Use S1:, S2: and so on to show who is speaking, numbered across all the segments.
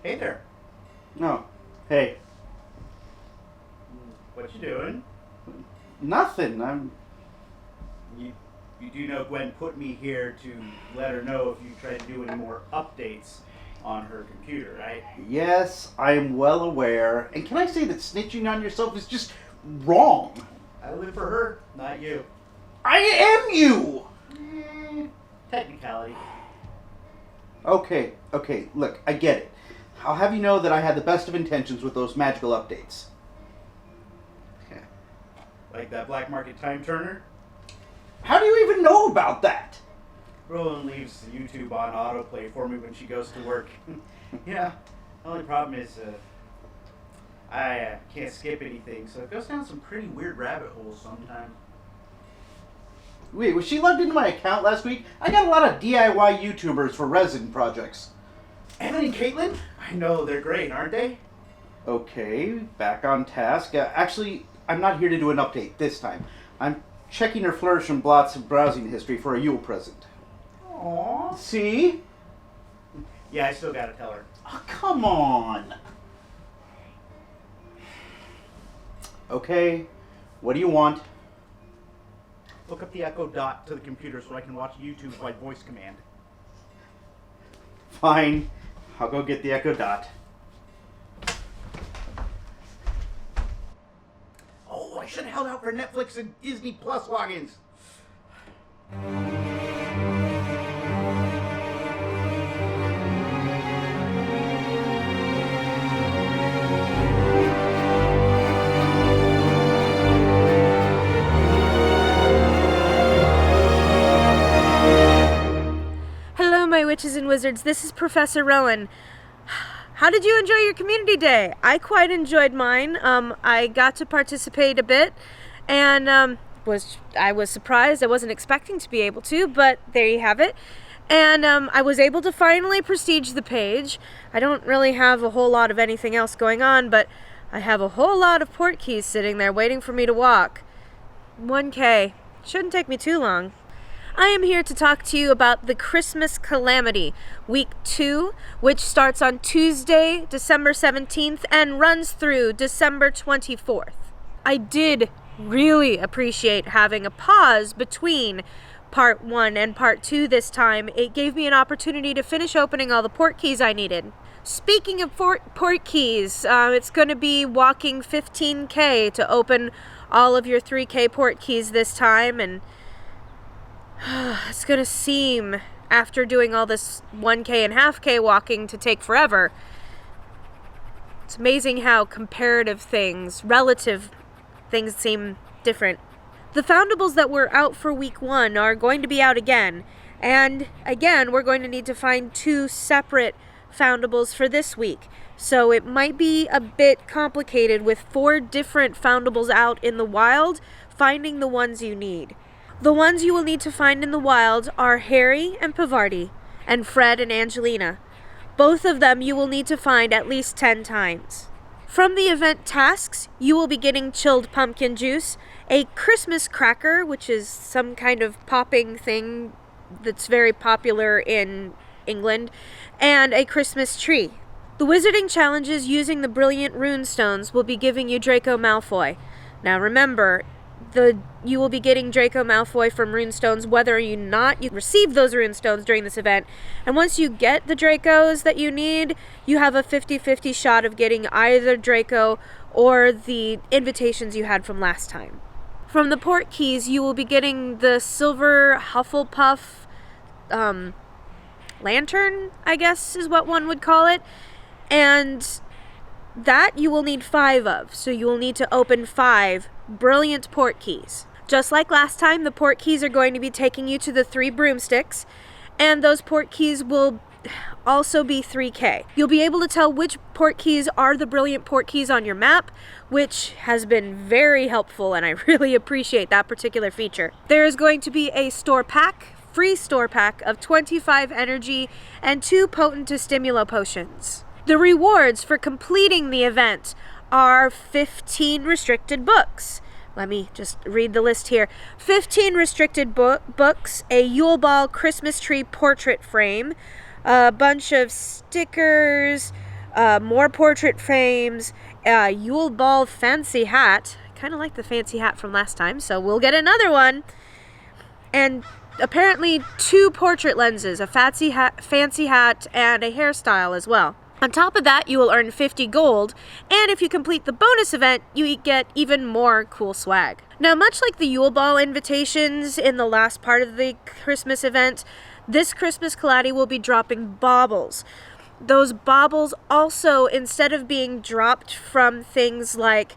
S1: Hey there.
S2: No. Hey.
S1: What you doing?
S2: Nothing.
S1: You do know Gwen put me here to let her know if you try to do any more updates on her computer, right?
S2: Yes, I am well aware. And can I say that snitching on yourself is just wrong?
S1: I live for her, not you.
S2: I am you!
S1: Technicality.
S2: Okay, look, I get it. I'll have you know that I had the best of intentions with those magical updates.
S1: Like that black market time turner?
S2: How do you even know about that?
S1: Rowan leaves YouTube on autoplay for me when she goes to work. Yeah, the only problem is I can't skip anything, so it goes down some pretty weird rabbit holes sometimes.
S2: Wait, was she logged into my account last week? I got a lot of DIY YouTubers for resin projects.
S1: Evan and Caitlin? I know, they're great, aren't they?
S2: Okay, back on task. Actually, I'm not here to do an update this time. I'm checking her flourish and blots of browsing history for a Yule present.
S1: Aww.
S2: See?
S1: Yeah, I still gotta tell her.
S2: Oh, come on. Okay, what do you want?
S1: Hook up the Echo Dot to the computer so I can watch YouTube by voice command.
S2: Fine, I'll go get the Echo Dot.
S1: Oh, I should have held out for Netflix and Disney Plus logins.
S3: Hello, my witches and wizards. This is Professor Rowan. How did you enjoy your community day? I quite enjoyed mine. I got to participate a bit, and I was surprised. I wasn't expecting to be able to, but there you have it. And I was able to finally prestige the page. I don't really have a whole lot of anything else going on, but I have a whole lot of Portkeys sitting there waiting for me to walk. 1K. Shouldn't take me too long. I am here to talk to you about the Christmas Calamity, Week 2, which starts on Tuesday, December 17th, and runs through December 24th. I did really appreciate having a pause between Part 1 and Part 2 this time. It gave me an opportunity to finish opening all the Portkeys I needed. Speaking of Portkeys, it's going to be walking 15K to open all of your 3K Portkeys this time, and it's going to seem, after doing all this 1K and half K walking, to take forever. It's amazing how relative things seem different. The foundables that were out for week 1 are going to be out again. And again, we're going to need to find 2 separate foundables for this week. So it might be a bit complicated with 4 different foundables out in the wild, finding the ones you need. The ones you will need to find in the wild are Harry and Pavarti, and Fred and Angelina. Both of them you will need to find at least 10 times. From the event tasks, you will be getting chilled pumpkin juice, a Christmas cracker, which is some kind of popping thing that's very popular in England, and a Christmas tree. The wizarding challenges using the brilliant rune stones will be giving you Draco Malfoy. Now remember, you will be getting Draco Malfoy from runestones whether or not you receive those runestones during this event. And once you get the Dracos that you need, you have a 50-50 shot of getting either Draco or the invitations you had from last time. From the Portkeys, you will be getting the silver Hufflepuff lantern, I guess is what one would call it. And that you will need 5 of, so you will need to open 5 brilliant Portkeys. Just like last time, the Portkeys are going to be taking you to the 3 broomsticks, and those Portkeys will also be 3K. You'll be able to tell which Portkeys are the brilliant Portkeys on your map, which has been very helpful, and I really appreciate that particular feature. There is going to be a free store pack of 25 energy and 2 potent to stimulo potions. The rewards for completing the event are 15 restricted books. Let me just read the list here. 15 restricted books, a Yule Ball Christmas tree portrait frame, a bunch of stickers, more portrait frames, Yule Ball fancy hat. Kind of like the fancy hat from last time, so we'll get another one. And apparently 2 portrait lenses, a fancy hat, and a hairstyle as well. On top of that, you will earn 50 gold, and if you complete the bonus event, you get even more cool swag. Now, much like the Yule Ball invitations in the last part of the Christmas event, this Christmas Calamity will be dropping baubles. Those baubles also, instead of being dropped from things like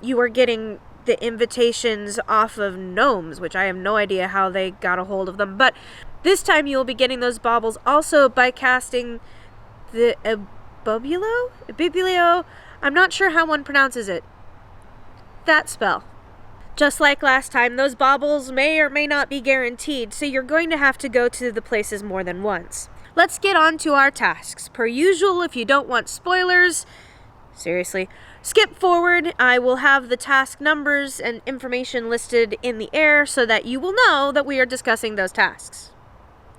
S3: you were getting the invitations off of gnomes, which I have no idea how they got a hold of them, but this time you'll be getting those baubles also by casting the Biblio? I'm not sure how one pronounces it. That spell. Just like last time, those baubles may or may not be guaranteed, so you're going to have to go to the places more than once. Let's get on to our tasks. Per usual, if you don't want spoilers, seriously, skip forward. I will have the task numbers and information listed in the air so that you will know that we are discussing those tasks.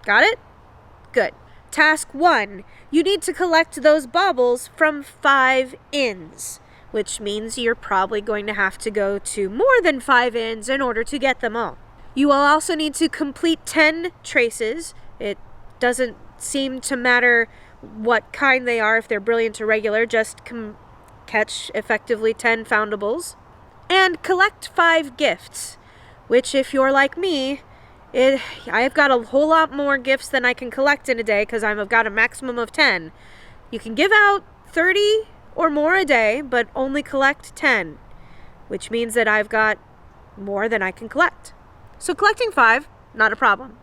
S3: Got it? Good. Task 1. You need to collect those baubles from 5 inns, which means you're probably going to have to go to more than 5 inns in order to get them all. You will also need to complete 10 traces. It doesn't seem to matter what kind they are, if they're brilliant or regular, just catch effectively 10 foundables. And collect 5 gifts, which if you're like me, I've got a whole lot more gifts than I can collect in a day because I've got a maximum of 10. You can give out 30 or more a day, but only collect 10, which means that I've got more than I can collect. So collecting 5, not a problem.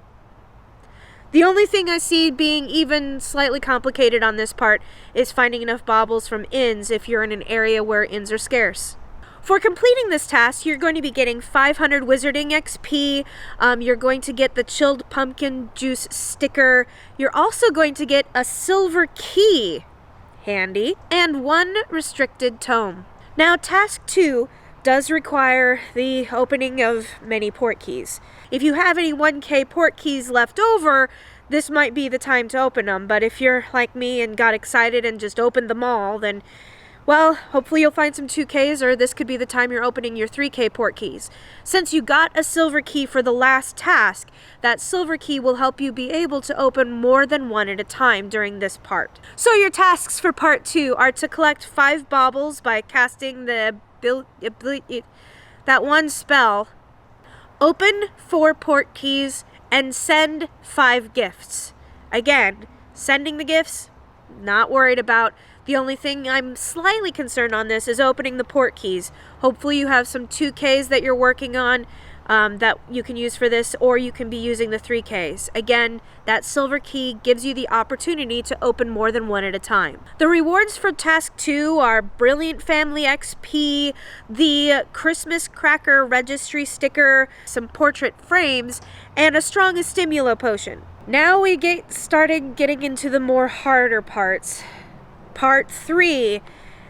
S3: The only thing I see being even slightly complicated on this part is finding enough baubles from inns if you're in an area where inns are scarce. For completing this task, you're going to be getting 500 Wizarding XP, you're going to get the Chilled Pumpkin Juice sticker, you're also going to get a silver key, handy, and 1 restricted tome. Now, task 2 does require the opening of many Portkeys. If you have any 1K Portkeys left over, this might be the time to open them, but if you're like me and got excited and just opened them all, then well, hopefully you'll find some 2Ks, or this could be the time you're opening your 3K Portkeys. Since you got a silver key for the last task, that silver key will help you be able to open more than one at a time during this part. So your tasks for part 2 are to collect 5 baubles by casting that one spell, open 4 Portkeys, and send 5 gifts. Again, sending the gifts, not worried about. The only thing I'm slightly concerned on this is opening the Portkeys. Hopefully you have some 2Ks that you're working on that you can use for this, or you can be using the 3Ks. Again, that silver key gives you the opportunity to open more than one at a time. The rewards for task 2 are Brilliant Family XP, the Christmas Cracker Registry sticker, some portrait frames, and a strong Stimulo potion. Now we started getting into the more harder parts. Part 3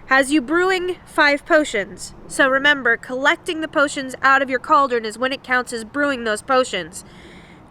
S3: has you brewing 5 potions. So remember, collecting the potions out of your cauldron is when it counts as brewing those potions.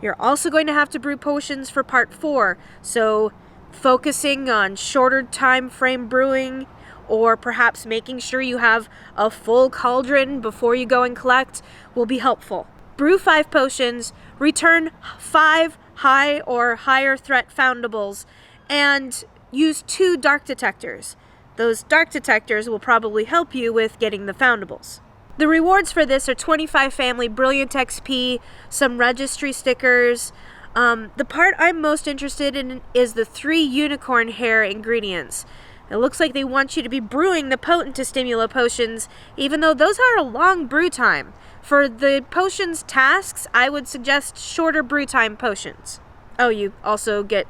S3: You're also going to have to brew potions for part 4. So focusing on shorter time frame brewing, or perhaps making sure you have a full cauldron before you go and collect will be helpful. Brew 5 potions, return 5 high or higher threat foundables, and use 2 dark detectors. Those dark detectors will probably help you with getting the foundables. The rewards for this are 25 family Brilliant XP, some registry stickers. The part I'm most interested in is the 3 unicorn hair ingredients. It looks like they want you to be brewing the potent Stimulo potions, even though those are a long brew time. For the potions tasks, I would suggest shorter brew time potions. Oh, you also get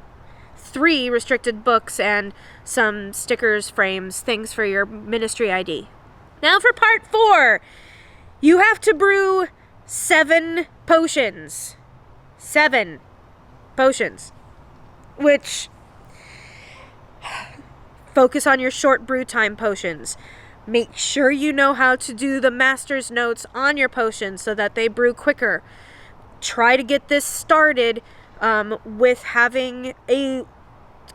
S3: 3 restricted books and some stickers, frames, things for your ministry ID. Now for part 4, you have to brew 7 potions. 7 potions. Which, focus on your short brew time potions. Make sure you know how to do the master's notes on your potions so that they brew quicker. Try to get this started with having a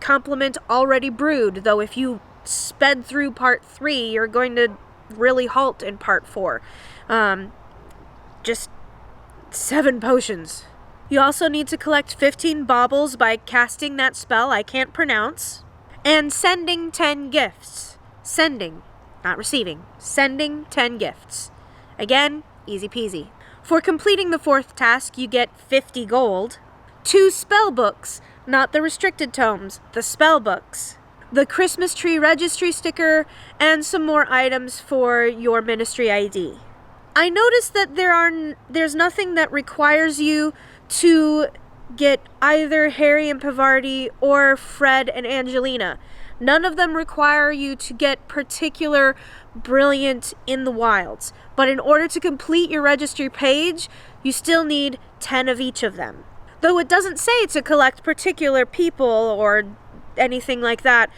S3: complement already brewed, though if you sped through part 3, you're going to really halt in part 4. Just 7 potions. You also need to collect 15 baubles by casting that spell I can't pronounce, and sending 10 gifts. Sending, not receiving. Sending 10 gifts. Again, easy peasy. For completing the 4th task, you get 50 gold, 2 spell books, not the restricted tomes, the spell books, the Christmas tree registry sticker, and some more items for your ministry ID. I noticed that there's nothing that requires you to get either Harry and Pavardi or Fred and Angelina. None of them require you to get particular brilliant in the wilds. But in order to complete your registry page, you still need 10 of each of them. Though it doesn't say to collect particular people or anything like that,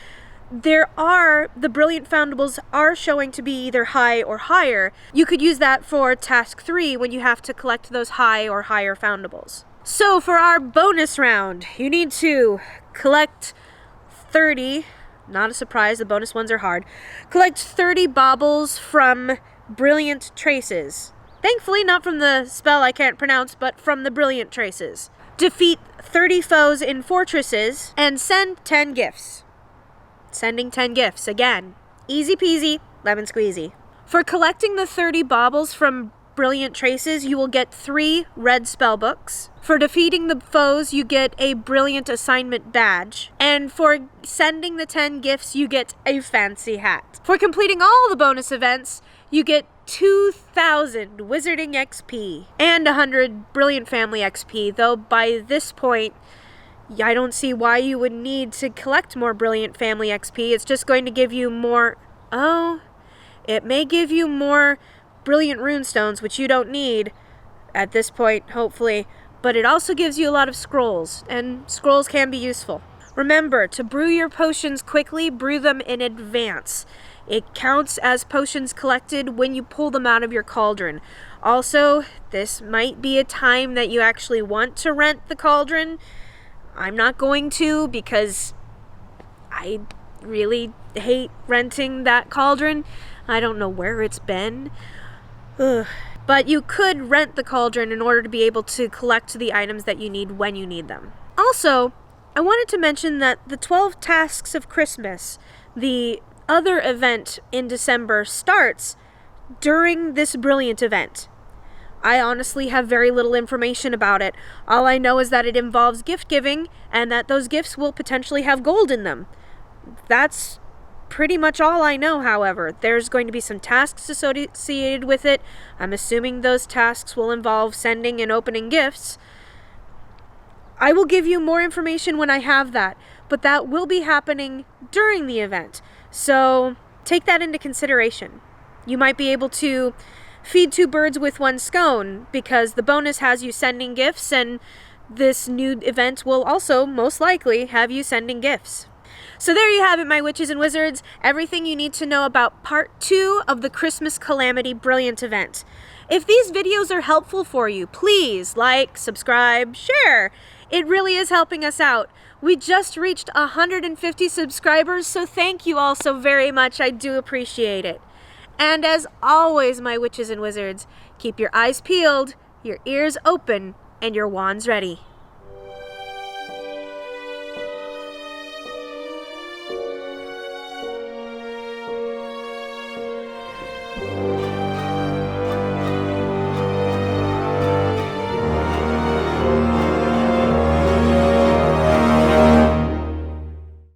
S3: the brilliant foundables are showing to be either high or higher. You could use that for task 3 when you have to collect those high or higher foundables. So for our bonus round, you need to collect 30, not a surprise, the bonus ones are hard, collect 30 baubles from Brilliant Traces. Thankfully not from the spell I can't pronounce, but from the Brilliant Traces. Defeat 30 foes in fortresses, and send 10 gifts. Sending 10 gifts, again. Easy peasy, lemon squeezy. For collecting the 30 baubles from Brilliant Traces, you will get 3 red spellbooks. For defeating the foes, you get a Brilliant Assignment badge. And for sending the 10 gifts, you get a fancy hat. For completing all the bonus events, you get 2,000 Wizarding XP and 100 Brilliant Family XP, though by this point, I don't see why you would need to collect more Brilliant Family XP. It's just going to give you more... Oh, it may give you more Brilliant Runestones, which you don't need at this point, hopefully. But it also gives you a lot of scrolls, and scrolls can be useful. Remember, to brew your potions quickly, brew them in advance. It counts as potions collected when you pull them out of your cauldron. Also, this might be a time that you actually want to rent the cauldron. I'm not going to, because I really hate renting that cauldron. I don't know where it's been. Ugh. But you could rent the cauldron in order to be able to collect the items that you need when you need them. Also, I wanted to mention that the 12 Tasks of Christmas, the other event in December, starts during this brilliant event. I honestly have very little information about it. All I know is that it involves gift giving and that those gifts will potentially have gold in them. That's pretty much all I know, however. There's going to be some tasks associated with it. I'm assuming those tasks will involve sending and opening gifts. I will give you more information when I have that, but that will be happening during the event. So take that into consideration. You might be able to feed 2 birds with 1 scone, because the bonus has you sending gifts, and this new event will also most likely have you sending gifts. So there you have it, my witches and wizards. Everything you need to know about part 2 of the Christmas Calamity Brilliant event. If these videos are helpful for you, please like, subscribe, share. It really is helping us out. We just reached 150 subscribers, so thank you all so very much. I do appreciate it. And as always, my witches and wizards, keep your eyes peeled, your ears open, and your wands ready.